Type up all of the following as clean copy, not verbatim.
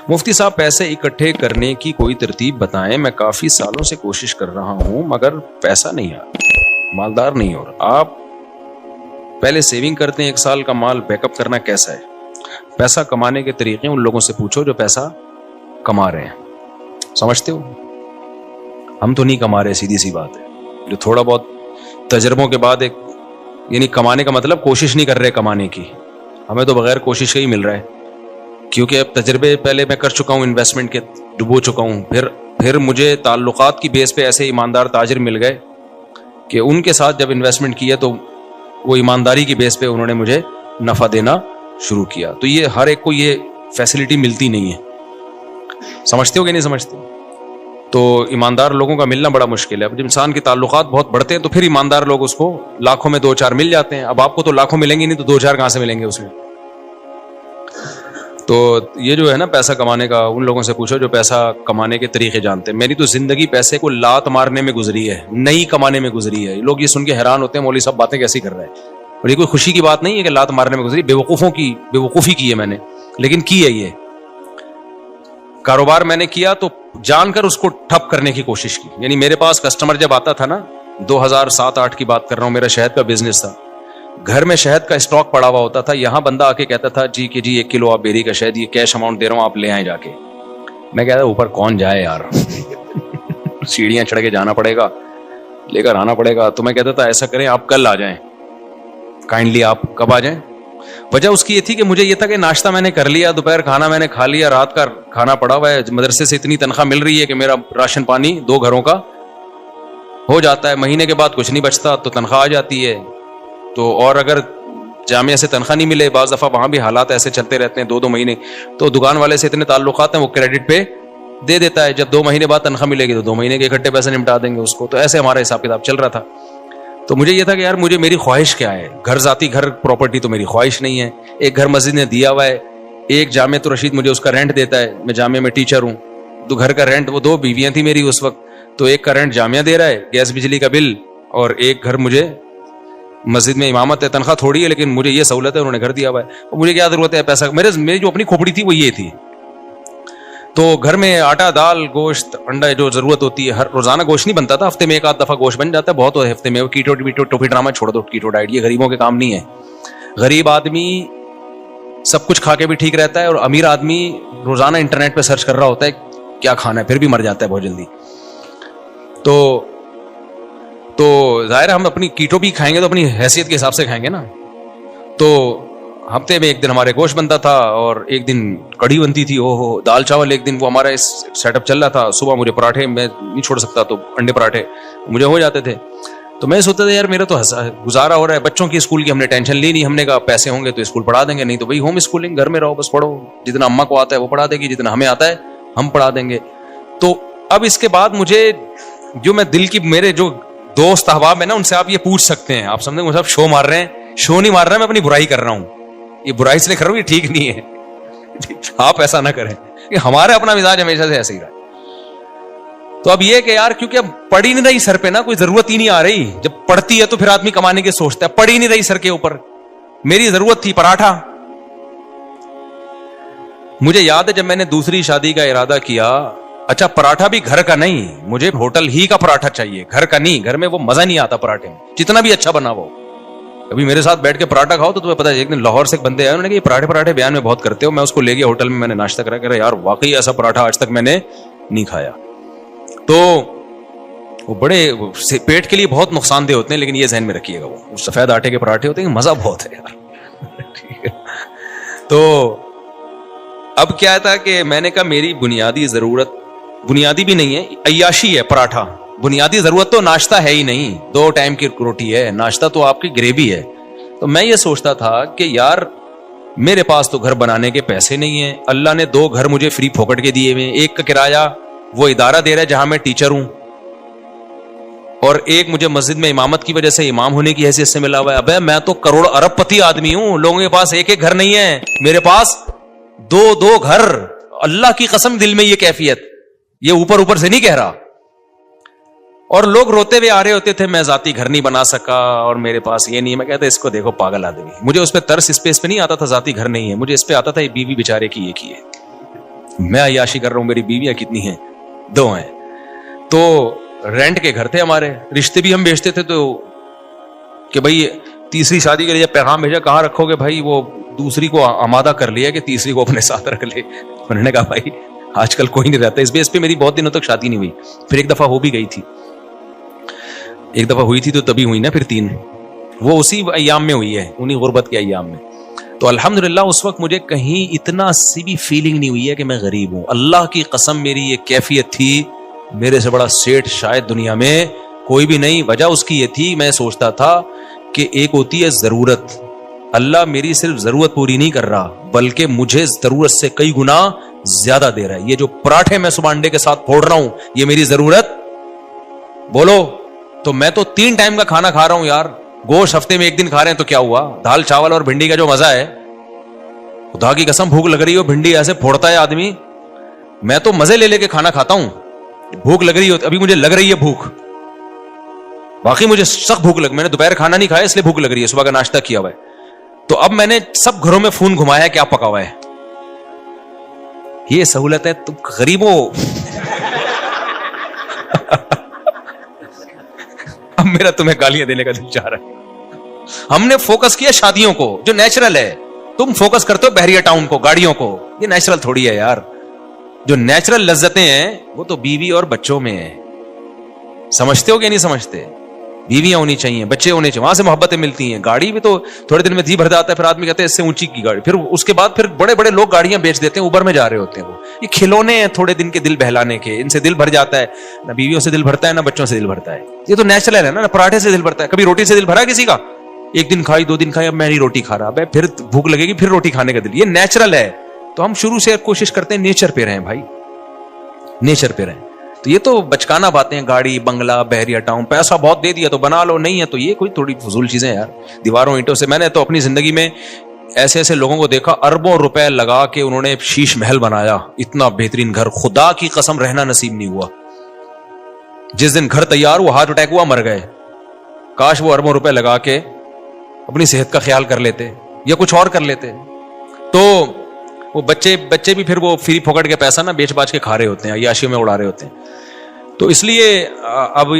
مفتی صاحب پیسے اکٹھے کرنے کی کوئی ترتیب بتائیں, میں کافی سالوں سے کوشش کر رہا ہوں مگر پیسہ نہیں آ رہا, مالدار نہیں ہو رہا. آپ پہلے سیونگ کرتے ہیں, 1 سال کا مال بیک اپ کرنا کیسا ہے؟ پیسہ کمانے کے طریقے ان لوگوں سے پوچھو جو پیسہ کما رہے ہیں. سمجھتے ہو, ہم تو نہیں کما رہے, سیدھی سی بات ہے. جو تھوڑا بہت تجربوں کے بعد ایک یعنی کمانے کا مطلب کوشش نہیں کر رہے کمانے کی, ہمیں تو بغیر کوشش کے ہی مل رہا ہے, کیونکہ اب تجربے پہلے میں کر چکا ہوں, انویسٹمنٹ کے ڈبو چکا ہوں. پھر مجھے تعلقات کی بیس پہ ایسے ایماندار تاجر مل گئے کہ ان کے ساتھ جب انویسٹمنٹ کیا تو وہ ایمانداری کی بیس پہ انہوں نے مجھے نفع دینا شروع کیا. تو یہ ہر ایک کو یہ فیسلٹی ملتی نہیں ہے. سمجھتے ہو کہ نہیں سمجھتے؟ تو ایماندار لوگوں کا ملنا بڑا مشکل ہے. اب جب انسان کے تعلقات بہت بڑھتے ہیں تو پھر ایماندار لوگ اس کو لاکھوں میں 2-4 مل جاتے ہیں. اب آپ کو تو لاکھوں ملیں گے نہیں تو 2-4 کہاں سے ملیں گے اس میں؟ تو یہ جو ہے نا پیسہ کمانے کا, ان لوگوں سے پوچھو جو پیسہ کمانے کے طریقے جانتے ہیں. میری تو زندگی پیسے کو لات مارنے میں گزری ہے, نہیں کمانے میں گزری ہے. لوگ یہ سن کے حیران ہوتے ہیں مولوی صاحب باتیں کیسی کر رہے ہیں, اور یہ کوئی خوشی کی بات نہیں ہے کہ لات مارنے میں گزری. بیوقوفی کی ہے میں نے, لیکن کی ہے. یہ کاروبار میں نے کیا تو جان کر اس کو ٹھپ کرنے کی کوشش کی. یعنی میرے پاس کسٹمر جب آتا تھا نا, 2007-8 کی بات کر رہا ہوں, میرا شہد کا بزنس تھا, گھر میں شہد کا اسٹاک پڑا ہوا ہوتا تھا. یہاں بندہ آ کے کہتا تھا جی 1 کلو آپ بیری کا شہد, یہ کیش اماؤنٹ دے رہا ہوں, آپ لے آئیں جا کے. میں کہتا اوپر کون جائے یار, سیڑھیاں چڑھ کے جانا پڑے گا, لے کر آنا پڑے گا. تو میں کہتا تھا ایسا کریں آپ کل آ جائیں, کائنڈلی آپ کب آ جائیں. وجہ اس کی یہ تھی کہ مجھے یہ تھا کہ ناشتہ میں نے کر لیا, دوپہر کھانا میں نے کھا لیا, رات کا کھانا پڑا ہوا ہے, مدرسے سے اتنی تنخواہ مل رہی ہے کہ میرا راشن پانی 2 گھروں کا ہو جاتا ہے. مہینے کے بعد کچھ نہیں بچتا تو تنخواہ آ جاتی ہے. تو اور اگر جامعہ سے تنخواہ نہیں ملے, بعض دفعہ وہاں بھی حالات ایسے چلتے رہتے ہیں 2 مہینے, تو دکان والے سے اتنے تعلقات ہیں وہ کریڈٹ پہ دے دیتا ہے. جب 2 مہینے بعد تنخواہ ملے گی تو 2 مہینے کے اکٹھے پیسے نمٹا دیں گے اس کو. تو ایسے ہمارا حساب کتاب چل رہا تھا. تو مجھے یہ تھا کہ یار میری خواہش کیا ہے, ذاتی گھر پراپرٹی تو میری خواہش نہیں ہے. ایک گھر مسجد نے دیا ہوا ہے, ایک جامع تو رشید مجھے اس کا رینٹ دیتا ہے, میں جامعہ میں ٹیچر ہوں. تو گھر کا رینٹ, وہ 2 بیویاں تھیں میری اس وقت, تو ایک کا رینٹ جامعہ دے رہا ہے, گیس بجلی کا بل, اور ایک گھر مجھے مسجد میں امامت ہے, تنخواہ تھوڑی ہے لیکن مجھے یہ سہولت ہے, انہوں نے گھر دیا ہوا ہے. اور مجھے کیا ضرورت ہے پیسہ, میری جو اپنی کھوپڑی تھی وہ یہ تھی. تو گھر میں آٹا, دال, گوشت, انڈا جو ضرورت ہوتی ہے, ہر روزانہ گوشت نہیں بنتا تھا, ہفتے میں 1 دفعہ گوشت بن جاتا ہے, بہت ہے ہفتے میں. وہ کیٹو ٹوپی ڈرامہ چھوڑ دو, کیٹو ڈائٹ یہ غریبوں کے کام نہیں ہے. غریب آدمی سب کچھ کھا کے بھی ٹھیک رہتا ہے, اور امیر آدمی روزانہ انٹرنیٹ پہ سرچ کر رہا ہوتا ہے کیا کھانا ہے, پھر بھی مر جاتا ہے بہت جلدی. تو ظاہر ہم اپنی کیٹو بھی کھائیں گے تو اپنی حیثیت کے حساب سے کھائیں گے نا. تو ہفتے میں 1 دن ہمارے گوشت بنتا تھا, اور 1 دن کڑھی بنتی تھی, دال چاول 1 دن, وہ ہمارا اس سیٹ اپ چل رہا تھا. صبح مجھے پراٹھے, میں نہیں چھوڑ سکتا, تو انڈے پراٹھے مجھے ہو جاتے تھے. تو میں سوچتا تھا یار میرا تو گزارا ہو رہا ہے. بچوں کی اسکول کی ہم نے ٹینشن لی نہیں, ہم نے کہا پیسے ہوں گے تو اسکول پڑھا دیں گے, نہیں تو بھائی ہوم اسکولنگ, گھر میں رہو بس پڑھو, جتنا اماں کو آتا ہے وہ پڑھا دے گی, جتنا ہمیں آتا ہے ہم پڑھا دیں گے. تو اب اس کے بعد مجھے جو میں دل کی, میرے جو دوست احباب ہے نا, ان سے آپ یہ پوچھ سکتے ہیں, آپ سمجھیں صاحب شو مار رہے ہیں, شو نہیں مار رہا, میں اپنی برائی کر رہا ہوں, یہ برائی سے کر رہا ہوں, یہ ٹھیک نہیں ہے. آپ ایسا نہ کریں, کہ ہمارا اپنا مزاج ہمیشہ سے ایسے ہی رہا. تو اب یہ کہ یار کیونکہ اب پڑ ہی نہیں رہی سر پہ نا, کوئی ضرورت ہی نہیں آ رہی. جب پڑتی ہے تو پھر آدمی کمانے کے سوچتا ہے, پڑ ہی نہیں رہی سر کے اوپر. میری ضرورت تھی پراٹھا. مجھے یاد ہے جب میں نے دوسری شادی کا ارادہ کیا, اچھا پراٹھا بھی گھر کا نہیں, مجھے ہوٹل ہی کا پراٹھا چاہیے, گھر کا نہیں. گھر میں وہ مزہ نہیں آتا پراٹھے میں, جتنا بھی اچھا بنا ہو. ابھی میرے ساتھ بیٹھ کے پراٹھا کھاؤ تو تمہیں پتا ہے. ایک دن لاہور سے ایک بندے آئے, انہوں نے کہا یہ پراٹھے بیان میں بہت کرتے ہو. میں اس کو لے گیا ہوٹل میں, میں نے ناشتہ کرا, کہہ رہا یار واقعی ایسا پراٹھا آج تک میں نے نہیں کھایا. تو وہ بڑے پیٹ کے لیے بہت نقصان دہ ہوتے ہیں, لیکن یہ ذہن میں رکھیے گا, وہ سفید آٹے کے پراٹھے ہوتے ہیں, مزہ بہت ہے یار. ٹھیک ہے. تو اب کیا تھا کہ میں نے کہا میری بنیادی ضرورت, بنیادی بھی نہیں ہے, عیاشی ہے پراٹھا. بنیادی ضرورت تو ناشتہ ہے ہی نہیں, 2 ٹائم کی روٹی ہے, ناشتہ تو آپ کی گریوی ہے. تو میں یہ سوچتا تھا کہ یار میرے پاس تو گھر بنانے کے پیسے نہیں ہیں, اللہ نے 2 گھر مجھے فری پھوکٹ کے دیے ہوئے, ایک کا کرایہ وہ ادارہ دے رہا ہے جہاں میں ٹیچر ہوں, اور ایک مجھے مسجد میں امامت کی وجہ سے امام ہونے کی حیثیت سے ملا ہوا ہے. ابے میں تو کروڑ ارب پتی آدمی ہوں, لوگوں کے پاس ایک گھر نہیں ہے, میرے پاس 2 گھر. اللہ کی قسم دل میں یہ کیفیت, یہ اوپر سے نہیں کہہ رہا. اور لوگ روتے ہوئے آ رہے ہوتے تھے میں ذاتی گھر نہیں بنا سکا اور میرے پاس یہ نہیں. میں کہتا اس کو دیکھو پاگل آدمی. مجھے اس پہ ترس اس پہ نہیں آتا تھا ذاتی گھر نہیں ہے, مجھے اس پہ آتا تھا یہ بیوی بیچارے کی یہ کی ہے. میں عیاشی کر رہا ہوں, میری بیویاں کتنی ہیں, 2 ہیں. تو رینٹ کے گھر تھے ہمارے, رشتے بھی ہم بیچتے تھے, تو کہ بھائی تیسری شادی کے لیے پیغام بھیجا, کہاں رکھو گے بھائی, وہ دوسری کو آمادہ کر لیا کہ تیسری کو اپنے ساتھ رکھ لے. انہوں نے کہا بھائی آج کل کوئی نہیں رہتا. اس بیس پہ میری بہت دنوں تک شادی نہیں ہوئی. پھر ایک دفعہ ہو بھی گئی تھی, ایک دفعہ ہوئی تھی تو تبھی ہوئی نا, پھر 3. وہ اسی ایام میں ہوئی ہے, انہی غربت کے ایام میں. تو الحمدللہ اس وقت مجھے کہیں اتنا سی بھی فیلنگ نہیں ہوئی ہے کہ میں غریب ہوں. اللہ کی قسم میری یہ کیفیت تھی, میرے سے بڑا سیٹ شاید دنیا میں کوئی بھی نہیں. وجہ اس کی یہ تھی, میں سوچتا تھا کہ ایک ہوتی ہے ضرورت, اللہ میری صرف ضرورت پوری نہیں کر رہا بلکہ مجھے ضرورت سے کئی گنا زیادہ دے رہا ہے. یہ جو پراٹھے میں صبح انڈے کے ساتھ پھوڑ رہا ہوں, یہ میری ضرورت بولو. تو میں تو 3 ٹائم کا کھانا کھا رہا ہوں یار. گوشت ہفتے میں 1 دن کھا رہے ہیں تو کیا ہوا, دال چاول اور بھنڈی کا جو مزہ ہے, خدا کی قسم بھوک لگ رہی ہو, بھنڈی ایسے پھوڑتا ہے آدمی, میں تو مزے لے لے کے کھانا کھاتا ہوں. بھوک لگ رہی ہو, ابھی مجھے لگ رہی ہے بھوک, باقی مجھے سخت بھوک لگ, میں نے دوپہر کھانا نہیں کھایا اس لیے بھوک لگ رہی ہے, صبح کا ناشتہ کیا ہوا ہے. تو اب میں نے سب گھروں میں فون گھمایا کیا پکا ہوا ہے. یہ سہولت ہے تم غریبوں. اب میرا تمہیں گالیاں دینے کا دل چاہ رہا ہے. ہم نے فوکس کیا شادیوں کو جو نیچرل ہے, تم فوکس کرتے ہو بحریہ ٹاؤن کو, گاڑیوں کو. یہ نیچرل تھوڑی ہے یار. جو نیچرل لذتیں ہیں وہ تو بیوی اور بچوں میں ہیں. سمجھتے ہو کہ نہیں سمجھتے؟ بیویاں ہونی چاہیے, بچے ہونے چاہیے, وہاں سے محبتیں ملتی ہیں. گاڑی بھی تو تھوڑے دن میں جی بھر جاتا ہے, پھر آدمی کہتے ہیں اس سے اونچی کی گاڑی, پھر اس کے بعد پھر بڑے بڑے لوگ گاڑیاں بیچ دیتے ہیں, اوبر میں جا رہے ہوتے ہیں. وہ یہ کھلونے ہیں تھوڑے دن کے دل بہلانے کے, ان سے دل بھر جاتا ہے. نہ بیویوں سے دل بھرتا ہے نہ بچوں سے دل بھرتا ہے. یہ تو نیچرل ہے نا. پراٹھے سے دل بھرتا ہے, کبھی روٹی سے دل بھرا کسی کا؟ 1 دن کھائی 2 دن کھائی, اب میں نہیں روٹی کھا رہا, پھر بھوک لگے گی, پھر روٹی کھانے کا دل. یہ نیچرل ہے. تو ہم شروع سے کوشش کرتے ہیں نیچر پہ رہیں بھائی, نیچر پہ رہیں. تو یہ تو بچکانا باتیں ہیں, گاڑی بنگلہ بحریہ ٹاؤن, پیسہ بہت دے دیا تو بنا لو, نہیں ہے تو یہ کوئی تھوڑی فضول چیزیں یار. دیواروں اینٹوں سے, میں نے تو اپنی زندگی میں ایسے ایسے لوگوں کو دیکھا اربوں روپے لگا کے انہوں نے شیش محل بنایا, اتنا بہترین گھر, خدا کی قسم رہنا نصیب نہیں ہوا. جس دن گھر تیار ہوا ہارٹ اٹیک ہوا, مر گئے. کاش وہ اربوں روپے لگا کے اپنی صحت کا خیال کر لیتے یا کچھ اور کر لیتے. تو وہ بچے بھی پھر وہ فری پھوکٹ کے پیسہ نا بیچ باچ کے کھا رہے ہوتے ہیں, عیاشیوں میں اڑا رہے ہوتے ہیں. تو اس لیے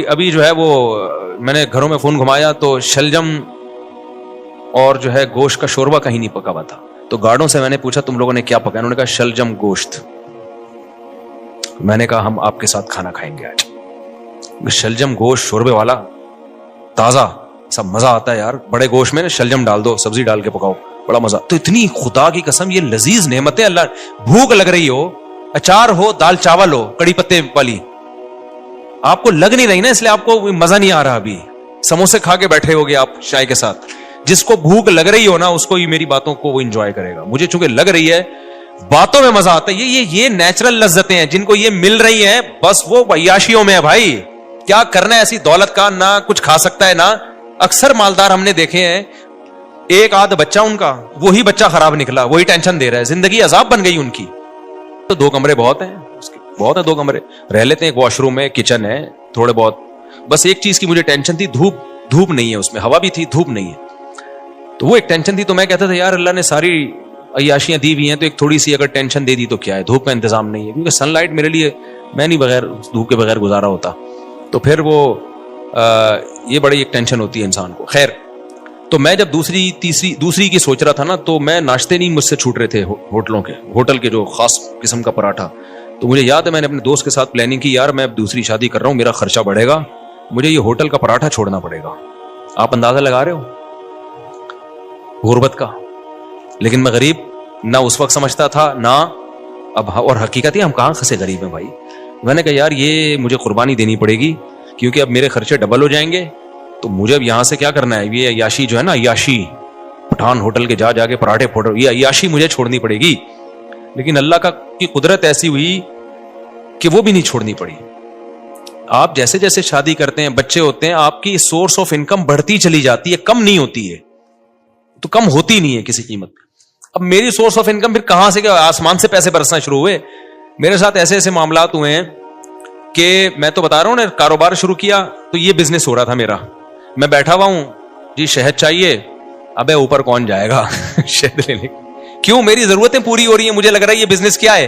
ابھی جو ہے وہ میں نے گھروں میں فون گھمایا تو شلجم اور جو ہے گوشت کا شوربہ کہیں نہیں پکا ہوا تھا. تو گارڈوں سے میں نے پوچھا تم لوگوں نے کیا پکایا, انہوں نے کہا شلجم گوشت. میں نے کہا ہم آپ کے ساتھ کھانا کھائیں گے آج. شلجم گوشت شوربے والا تازہ, سب مزہ آتا ہے یار. بڑے گوشت میں شلجم ڈال دو, سبزی ڈال کے پکاؤ, بڑا مزہ. تو اتنی خدا کی قسم یہ لذیذ نعمتیں اللہ. بھوک لگ رہی ہو, اچار ہو, دال چاول ہو, کڑی پتے والی, آپ کو لگ نہیں رہی نا, اس لیے آپ کو مزہ نہیں آ رہا. ابھی سموسے کھا کے بیٹھے ہوگے آپ چائے کے ساتھ. جس کو بھوک لگ رہی ہو نا اس کو یہ میری باتوں کو وہ انجوائے کرے گا. مجھے چونکہ لگ رہی ہے, باتوں میں مزہ آتا ہے. یہ نیچرل لذتیں ہیں جن کو یہ مل رہی ہیں, بس وہ عیاشیوں میں ہے بھائی. کیا کرنا ہے ایسی دولت کا, نہ کچھ کھا سکتا ہے نہ. اکثر مالدار ہم نے دیکھے ہیں, ایک آدھ بچہ ان کا, وہی بچہ خراب نکلا, وہی ٹینشن دے رہا ہے, زندگی عذاب بن گئی ان کی. تو 2 کمرے بہت ہیں, بہت ہیں 2 کمرے, رہ لیتے ہیں. ایک واش روم ہے, کچن ہے, تھوڑے بہت. بس ایک چیز کی مجھے ٹینشن تھی, دھوپ نہیں ہے اس میں, ہوا بھی تھی, دھوپ نہیں ہے. تو وہ ایک ٹینشن تھی. تو میں کہتا تھا یار اللہ نے ساری عیاشیاں دی ہوئی ہیں, تو ایک تھوڑی سی اگر ٹینشن دے دی تو کیا ہے, دھوپ کا انتظام نہیں ہے. کیونکہ سن لائٹ میرے لیے, میں نہیں بغیر دھوپ کے بغیر گزارا ہوتا. تو پھر وہ یہ بڑی ایک ٹینشن ہوتی ہے انسان کو. خیر, تو میں جب دوسری کی سوچ رہا تھا نا, تو میں ناشتے نہیں مجھ سے چھوٹ رہے تھے ہوٹل کے جو خاص قسم کا پراٹھا. تو مجھے یاد ہے میں نے اپنے دوست کے ساتھ پلاننگ کی, یار میں اب دوسری شادی کر رہا ہوں, میرا خرچہ بڑھے گا, مجھے یہ ہوٹل کا پراٹھا چھوڑنا پڑے گا. آپ اندازہ لگا رہے ہو غربت کا. لیکن میں غریب نہ اس وقت سمجھتا تھا نہ اب, اور حقیقت ہے ہم کہاں خسے غریب ہیں بھائی. میں نے کہا یار یہ مجھے قربانی دینی پڑے گی, کیونکہ اب میرے خرچے ڈبل ہو جائیں گے. تو مجھے اب یہاں سے کیا کرنا ہے, یہ عیاشی جو ہے نا, عیاشی پٹھان ہوٹل کے جا کے پراٹھے پھوڑ, یہ عیاشی مجھے چھوڑنی پڑے گی. لیکن اللہ کی قدرت ایسی ہوئی کہ وہ بھی نہیں چھوڑنی پڑی. آپ جیسے جیسے شادی کرتے ہیں, بچے ہوتے ہیں, آپ کی سورس آف انکم بڑھتی چلی جاتی ہے, کم نہیں ہوتی ہے. تو کم ہوتی نہیں ہے کسی قیمت پہ. اب میری سورس آف انکم پھر کہاں سے, آسمان سے پیسے برسنا شروع ہوئے. میرے ساتھ ایسے ایسے معاملات ہوئے ہیں کہ میں تو بتا رہا ہوں نا, کاروبار شروع کیا تو یہ بزنس ہو رہا تھا میرا. میں بیٹھا ہوا ہوں, جی شہد چاہیے, ابے اوپر کون جائے گا شہد لینے. کیوں, میری ضرورتیں پوری ہو رہی ہیں, مجھے لگ رہا ہے یہ بزنس کیا ہے,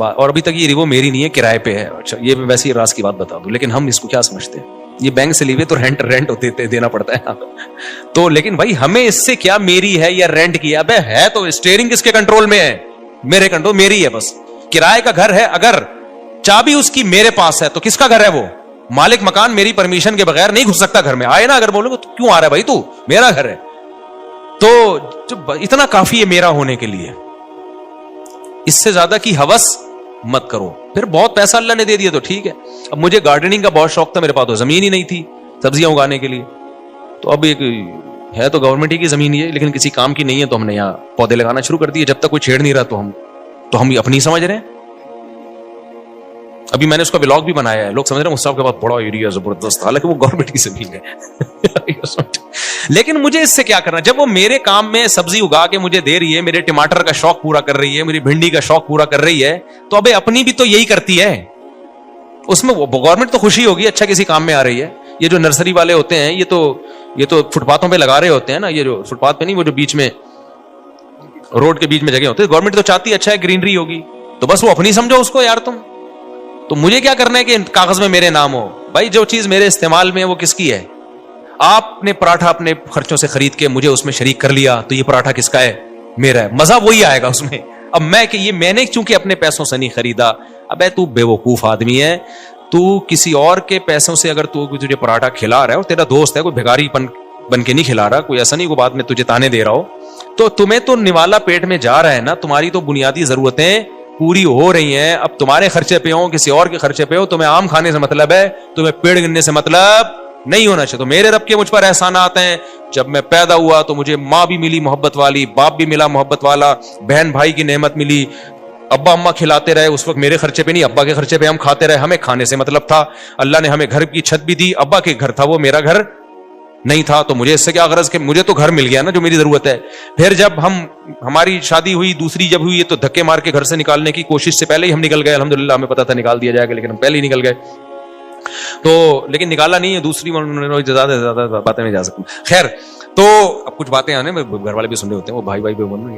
اور ابھی تک یہ وہ میری نہیں ہے, کرائے پہ ہے. اچھا یہ ویسے ہی راز کی بات بتا دوں, لیکن ہم اس کو کیا سمجھتے ہیں, یہ بینک سے لیے تو رینٹ ہوتے دینا پڑتا ہے تو لیکن بھائی ہمیں اس سے کیا میری ہے یا رینٹ کی ہے تو اسٹیئرنگ کس کے کنٹرول میں ہے, میرے کنٹرول, میری ہے بس. کرائے کا گھر ہے, اگر چابی اس کی میرے پاس ہے تو کس کا گھر ہے وہ, مالک مکان میری پرمیشن کے بغیر نہیں گھس سکتا گھر میں. آئے نا اگر بولو تو کیوں آ رہا ہے بھائی, تو میرا گھر ہے. تو اتنا کافی ہے میرا ہونے کے لیے, اس سے زیادہ کی ہوس مت کرو. پھر بہت پیسہ اللہ نے دے دیا تو ٹھیک ہے. اب مجھے گارڈننگ کا بہت شوق تھا, میرے پاس تو زمین ہی نہیں تھی سبزیاں اگانے کے لیے, تو اب ایک ہے تو گورنمنٹ ہی کی زمین ہی ہے لیکن کسی کام کی نہیں ہے, تو ہم نے یہاں پودے لگانا شروع کر دیے. جب تک کوئی چھیڑ نہیں رہا تو ہم اپنی سمجھ رہے ہیں. ابھی میں نے اس کا ولاگ بھی بنایا ہے, لوگ سمجھ رہے ہیں مصطفیٰ کے پاس بڑا ایریا زبردست, حالانکہ وہ گورنمنٹ کی زمین ہے لیکن مجھے اس سے کیا کرنا, جب وہ میرے کام میں سبزی اگا کے مجھے دے رہی ہے, میرے ٹماٹر کا شوق پورا کر رہی ہے, میری بھنڈی کا شوق پورا کر رہی ہے, تو ابھی اپنی بھی تو یہی کرتی ہے, اس میں گورنمنٹ تو خوشی ہوگی, اچھا کسی کام میں آ رہی ہے. یہ جو نرسری والے ہوتے ہیں یہ تو فٹ پاتھوں پہ لگا رہے ہوتے ہیں نا, یہ جو فٹ پاتھ پہ نہیں, وہ جو بیچ میں روڈ کے بیچ میں جگہ ہوتے ہیں, گورنمنٹ تو چاہتی ہے اچھا ہے گرینری ہوگی, تو بس وہ اپنی سمجھو اس کو یار تم. تو مجھے کیا کرنا ہے کہ کاغذ میں میرے نام ہو. بھائی جو چیز میرے استعمال میں ہے وہ کس کی ہے, آپ نے پراٹھا اپنے خرچوں سے خرید کے مجھے اس میں شریک کر لیا, تو یہ پراٹھا کس کا ہے, میرا ہے, مزہ وہی آئے گا اس میں. اب میں نے چونکہ اپنے پیسوں سے نہیں خریدا, ابے تو بے وقوف آدمی ہے, تو کسی اور کے پیسوں سے اگر تو تجھے پراٹھا کھلا رہا ہے اور تیرا دوست ہے, کوئی بھیکاری بن کے نہیں کھلا رہا, کوئی ایسا نہیں کوئی بعد میں تجھے تانے دے رہا ہو, تو تمہیں تو نوالا پیٹ میں جا رہا ہے نا, تمہاری تو بنیادی ضرورتیں پوری ہو رہی ہیں. اب تمہارے خرچے پہ ہو, کسی اور کے خرچے پہ ہو, تمہیں آم کھانے سے مطلب ہے, تمہیں پیڑ گننے سے مطلب نہیں ہونا چاہیے. تو میرے رب کے مجھ پر احسانات ہیں, جب میں پیدا ہوا تو مجھے ماں بھی ملی محبت والی, باپ بھی ملا محبت والا, بہن بھائی کی نعمت ملی, ابا اماں کھلاتے رہے, اس وقت میرے خرچے پہ نہیں ابا کے خرچے پہ ہم کھاتے رہے, ہمیں کھانے سے مطلب تھا. اللہ نے ہمیں گھر کی چھت بھی دی, ابا کے گھر تھا وہ, میرا گھر نہیں تھا, تو مجھے اس سے کیا غرض کہ مجھے تو گھر مل گیا نا جو میری ضرورت ہے. پھر جب ہماری شادی ہوئی دوسری جب ہوئی, تو دھکے مار کے گھر سے نکالنے کی کوشش سے پہلے ہی ہم نکل گئے, الحمدللہ ہمیں پتا تھا نکال دیا جائے گا لیکن ہم پہلے ہی نکل گئے, تو لیکن نکالا نہیں ہے, دوسری زیادہ باتیں میں جا سکوں. خیر, تو اب کچھ باتیں آنے گھر والے بھی سن رہے ہوتے ہیں, وہ بھائی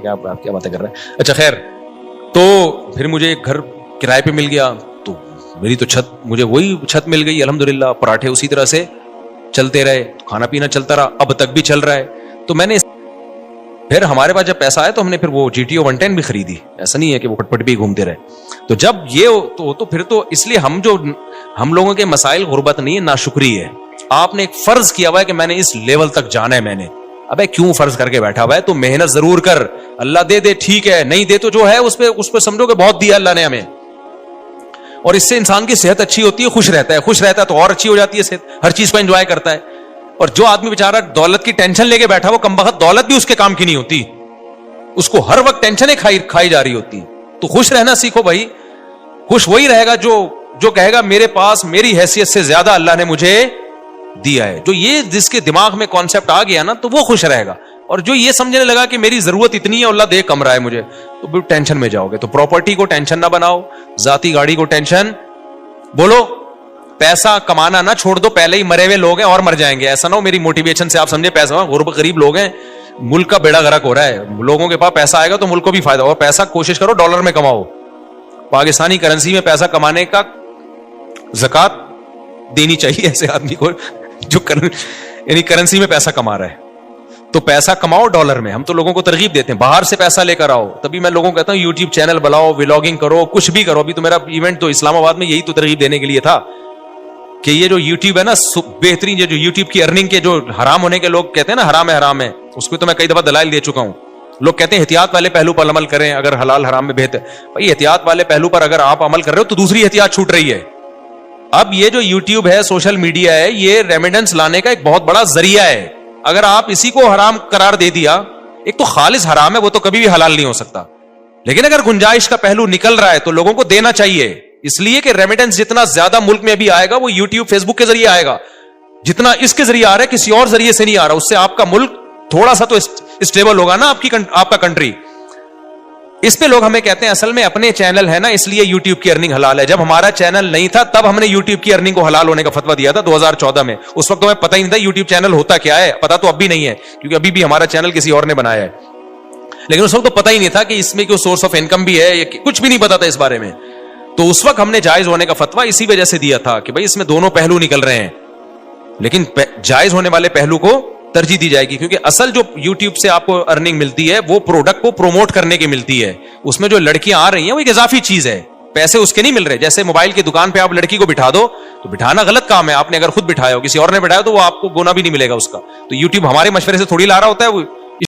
آپ کیا باتیں کر رہے ہیں. اچھا خیر, تو پھر مجھے ایک گھر کرائے پہ مل گیا, تو میری تو چھت, مجھے وہی چھت مل گئی الحمدللہ, پراٹھے اسی طرح سے چلتے رہے, کھانا پینا چلتا رہا, اب تک بھی چل رہا ہے. تو میں نے پھر ہمارے پاس جب پیسہ آیا تو ہم نے پھر وہ GTO 110 بھی خریدی, ایسا نہیں ہے کہ وہ پٹ پٹ بھی گھومتے رہے. تو جب یہ تو پھر تو اس لیے ہم لوگوں کے مسائل غربت نہیں ہے, ناشکری ہے. آپ نے ایک فرض کیا ہوا ہے کہ میں نے اس لیول تک جانا ہے, میں نے, ابے کیوں فرض کر کے بیٹھا ہوا ہے, تو محنت ضرور کر, اللہ دے دے ٹھیک ہے, نہیں دے تو جو ہے اس پہ سمجھو کہ بہت دیا اللہ نے ہمیں. اور اس سے انسان کی صحت اچھی ہوتی ہے, خوش رہتا ہے تو اور اچھی ہو جاتی ہے صحت, ہر چیز کو انجوائے کرتا ہے. اور جو آدمی بیچارہ دولت کی ٹینشن لے کے بیٹھا, وہ کمبخت دولت بھی اس کے کام کی نہیں ہوتی, اس کو ہر وقت ٹینشنیں کھائی جا رہی ہوتی. تو خوش رہنا سیکھو بھائی, خوش وہی رہے گا جو کہے گا میرے پاس میری حیثیت سے زیادہ اللہ نے مجھے دیا ہے. جو یہ جس کے دماغ میں کانسیپٹ آ گیا نا, تو وہ خوش رہے گا. اور جو یہ سمجھنے لگا کہ میری ضرورت اتنی ہے, اللہ دے کم رہا ہے مجھے, تو پھر ٹینشن میں جاؤ گے. تو پراپرٹی کو ٹینشن نہ بناؤ, ذاتی گاڑی کو ٹینشن, بولو پیسہ کمانا نہ چھوڑ دو, پہلے ہی مرے ہوئے لوگ ہیں اور مر جائیں گے. ایسا نہ ہو میری موٹیویشن سے آپ سمجھے پیسہ غریب لوگ ہیں, ملک کا بیڑا غرق ہو رہا ہے, لوگوں کے پاس پیسہ آئے گا تو ملک کو بھی فائدہ. اور پیسہ کوشش کرو ڈالر میں کماؤ, پاکستانی کرنسی میں پیسہ کمانے کا زکات دینی چاہیے ایسے آدمی کو جو یعنی کرنسی میں پیسہ کما رہا ہے. تو پیسہ کماؤ ڈالر میں. ہم تو لوگوں کو ترغیب دیتے ہیں باہر سے پیسہ لے کر آؤ, تبھی میں لوگوں کو کہتا ہوں یوٹیوب چینل بناؤ, ولاگنگ کرو, کچھ بھی کرو. ابھی تو میرا ایونٹ تو اسلام آباد میں یہی تو ترغیب دینے کے لیے تھا کہ یہ جو یوٹیوب ہے نا, بہترین جو یوٹیوب کی ارننگ کے جو حرام ہونے کے لوگ کہتے ہیں نا حرام ہے, اس کو تو میں کئی دفعہ دلائل دے چکا ہوں. لوگ کہتے ہیں احتیاط والے پہلو پر عمل کریں اگر حلال حرام میں بہتر. بھائی احتیاط والے پہلو پر اگر آپ عمل کر رہے ہو تو دوسری احتیاط چھوٹ رہی ہے. اب یہ جو یوٹیوب ہے, سوشل میڈیا ہے, یہ ریمیڈنس لانے کا ایک بہت بڑا ذریعہ ہے. اگر آپ اسی کو حرام قرار دے دیا, ایک تو خالص حرام ہے, وہ تو کبھی بھی حلال نہیں ہو سکتا, لیکن اگر گنجائش کا پہلو نکل رہا ہے تو لوگوں کو دینا چاہیے. اس لیے کہ ریمیڈنس جتنا زیادہ ملک میں ابھی آئے گا وہ یوٹیوب فیس بک کے ذریعے آئے گا, جتنا اس کے ذریعے آ رہا ہے کسی اور ذریعے سے نہیں آ رہا. اس سے آپ کا ملک تھوڑا سا تو اسٹیبل ہوگا نا, آپ کا کنٹری. اس پہ لوگ ہمیں کہتے ہیں اصل میں اپنے چینل ہے نا اس لیے یوٹیوب کی ارننگ حلال ہے. جب ہمارا چینل نہیں تھا تب ہم نے یوٹیوب کی ارننگ کو حلال ہونے کا فتویٰ دیا تھا 2014 میں. اس وقت ہمیں پتہ ہی نہیں تھا یوٹیوب چینل ہوتا کیا ہے, پتا تو اب بھی نہیں ہے کیونکہ ابھی بھی ہمارا چینل کسی اور نے بنایا ہے, لیکن اس وقت تو پتہ ہی نہیں تھا کہ اس میں کوئی سورس آف انکم بھی ہے, کچھ بھی نہیں پتا تھا اس بارے میں. تو اس وقت ہم نے جائز ہونے کا فتویٰ اسی وجہ سے دیا تھا کہ بھائی اس میں دونوں پہلو نکل رہے ہیں, لیکن جائز ہونے والے پہلو کو ترجیح دی جائے گی, کیونکہ اصل جو یوٹیوب سے آپ کو ارننگ ملتی ہے وہ پروڈکٹ کو پروموٹ کرنے کی ملتی ہے. اس میں جو لڑکیاں آ رہی ہیں وہ ایک اضافی چیز ہے, پیسے اس کے نہیں مل رہے. جیسے موبائل کی دکان پہ آپ لڑکی کو بٹھا دو تو بٹھانا غلط کام ہے, آپ نے اگر خود بٹھایا ہو, کسی اور نے بٹھایا تو وہ آپ کو گنا بھی نہیں ملے گا اس کا. تو یوٹیوب ہمارے مشورے سے تھوڑی لا رہا ہوتا ہے, وہ